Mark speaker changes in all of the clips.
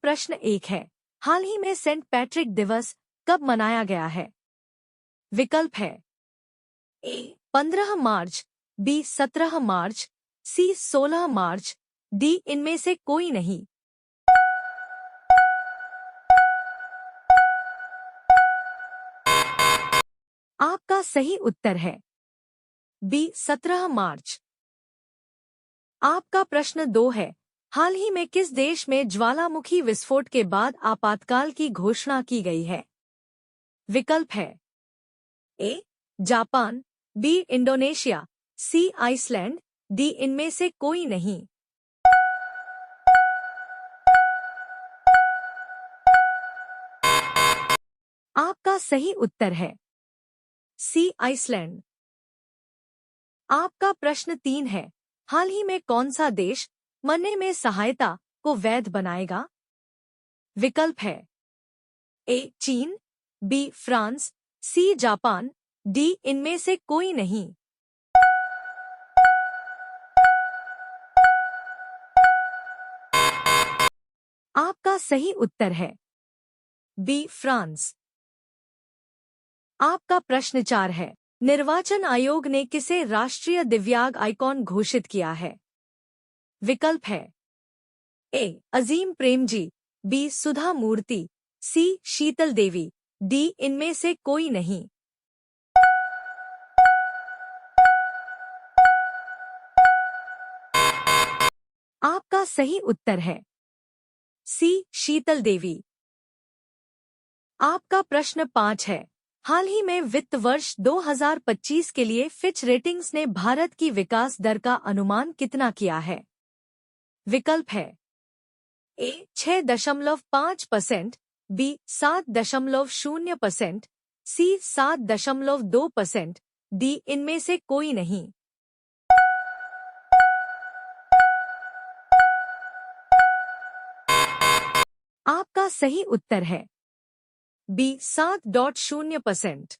Speaker 1: प्रश्न 1 है, हाल ही में सेंट पैट्रिक दिवस कब मनाया गया है? विकल्प है ए 15 मार्च, बी 17 मार्च, सी 16 मार्च, डी इनमें से कोई नहीं। आपका सही उत्तर है बी 17 मार्च। आपका प्रश्न 2 है, हाल ही में किस देश में ज्वालामुखी विस्फोट के बाद आपातकाल की घोषणा की गई है? विकल्प है A Japan, B Indonesia, C Iceland, D इनमें से कोई नहीं। आपका सही उत्तर है सी आइसलैंड। आपका प्रश्न 3 है, हाल ही में कौन सा देश मरने में सहायता को वैध बनाएगा? विकल्प है ए चीन, B France, C Japan, D इनमें से कोई नहीं। आपका सही उत्तर है बी फ्रांस। आपका प्रश्न 4 है, निर्वाचन आयोग ने किसे राष्ट्रीय दिव्यांग आइकॉन घोषित किया है? विकल्प है ए अजीम प्रेमजी, बी सुधा मूर्ति, सी शीतल देवी, डी इनमें से कोई नहीं। आपका सही उत्तर है सी शीतल देवी। आपका प्रश्न 5 है, हाल ही में वित्त वर्ष 2025 के लिए फिच रेटिंग्स ने भारत की विकास दर का अनुमान कितना किया है? विकल्प है ए 6.5%, बी 7.0%, सी 7.2%, डी इनमें से कोई नहीं। आपका सही उत्तर है बी 7.0%।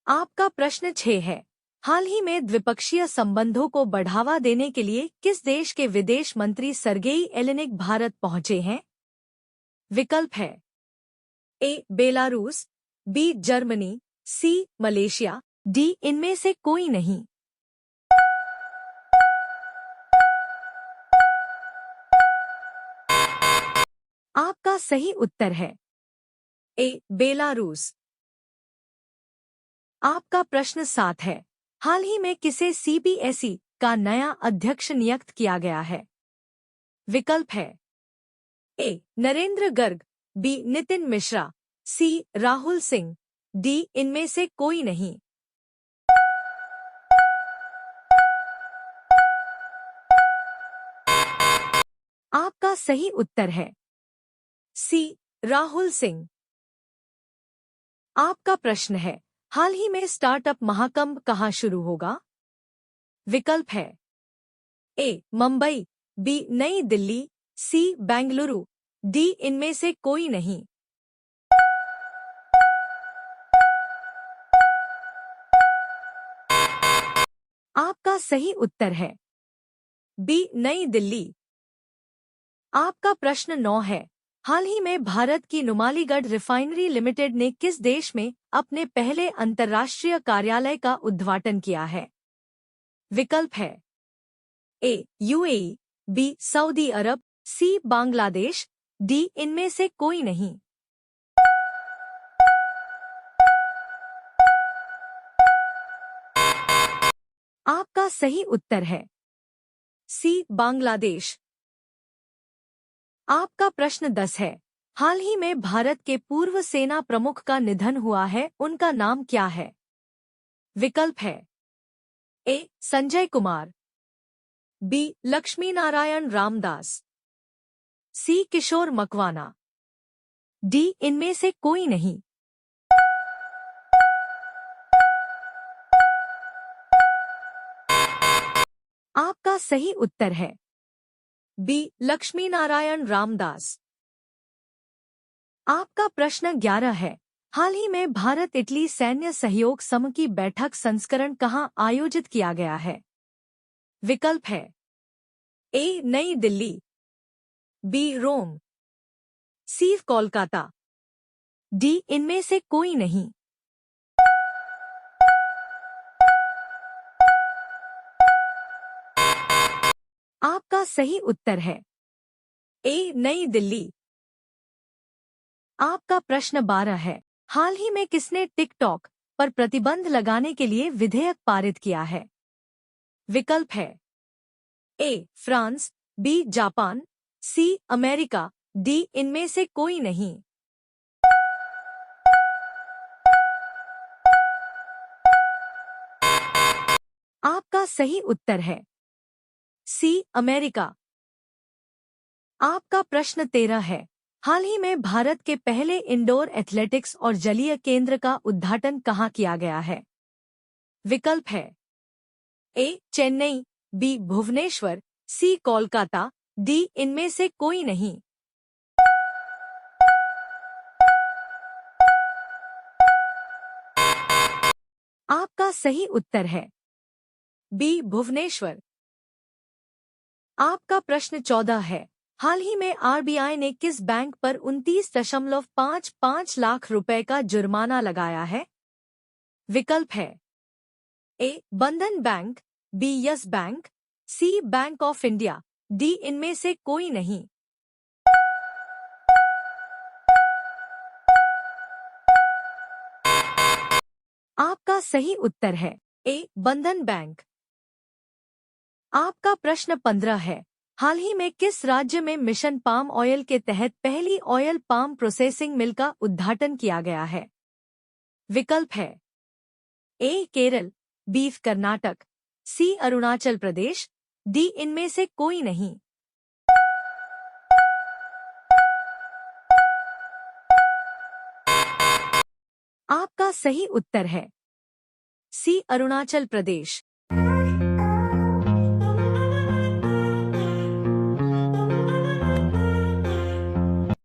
Speaker 1: आपका प्रश्न 6 है, हाल ही में द्विपक्षीय संबंधों को बढ़ावा देने के लिए किस देश के विदेश मंत्री सर्गेई एलेनिक भारत पहुंचे हैं? विकल्प है ए बेलारूस, बी जर्मनी, सी मलेशिया, डी इनमें से कोई नहीं। आपका सही उत्तर है ए बेलारूस। आपका प्रश्न 7 है, हाल ही में किसे सीबीएसई का नया अध्यक्ष नियुक्त किया गया है? विकल्प है ए नरेंद्र गर्ग, बी नितिन मिश्रा, सी राहुल सिंह, डी इनमें से कोई नहीं। आपका सही उत्तर है सी राहुल सिंह। आपका प्रश्न है, हाल ही में स्टार्टअप महाकुंभ कहाँ शुरू होगा? विकल्प है ए मुंबई, बी नई दिल्ली, सी बेंगलुरु, डी इनमें से कोई नहीं। आपका सही उत्तर है बी नई दिल्ली। आपका प्रश्न 9 है, हाल ही में भारत की नुमालीगढ़ रिफाइनरी लिमिटेड ने किस देश में अपने पहले अंतर्राष्ट्रीय कार्यालय का उद्घाटन किया है? विकल्प है ए यूएई, बी सऊदी अरब, सी बांग्लादेश, डी इनमें से कोई नहीं। आपका सही उत्तर है सी बांग्लादेश। आपका प्रश्न 10 है, हाल ही में भारत के पूर्व सेना प्रमुख का निधन हुआ है, उनका नाम क्या है? विकल्प है ए संजय कुमार, बी लक्ष्मी नारायण रामदास, सी किशोर मकवाना, डी इनमें से कोई नहीं। आपका सही उत्तर है बी लक्ष्मी नारायण रामदास। आपका प्रश्न 11 है, हाल ही में भारत इटली सैन्य सहयोग समूह की बैठक संस्करण कहाँ आयोजित किया गया है? विकल्प है ए नई दिल्ली, बी रोम, सी कोलकाता, डी इनमें से कोई नहीं। आपका सही उत्तर है ए नई दिल्ली। आपका प्रश्न 12 है। हाल ही में किसने टिकटॉक पर प्रतिबंध लगाने के लिए विधेयक पारित किया है? विकल्प है A France, B Japan, C America, D इनमें से कोई नहीं। आपका सही उत्तर है सी अमेरिका। आपका प्रश्न 13 है। हाल ही में भारत के पहले इंडोर एथलेटिक्स और जलीय केंद्र का उद्घाटन कहाँ किया गया है? विकल्प है ए चेन्नई, बी भुवनेश्वर, सी कोलकाता, डी इनमें से कोई नहीं। आपका सही उत्तर है बी भुवनेश्वर। आपका प्रश्न 14 है। हाल ही में आरबीआई ने किस बैंक पर 29.55 लाख रुपए का जुर्माना लगाया है? विकल्प है A Bandhan Bank, B Yes Bank, C Bank of India, D इनमें से कोई नहीं। आपका सही उत्तर है ए बंधन बैंक। आपका प्रश्न 15 है। हाल ही में किस राज्य में मिशन पाम ऑयल के तहत पहली ऑयल पाम प्रोसेसिंग मिल का उद्घाटन किया गया है? विकल्प है ए केरल, बी कर्नाटक, सी अरुणाचल प्रदेश, डी इनमें से कोई नहीं। आपका सही उत्तर है सी अरुणाचल प्रदेश।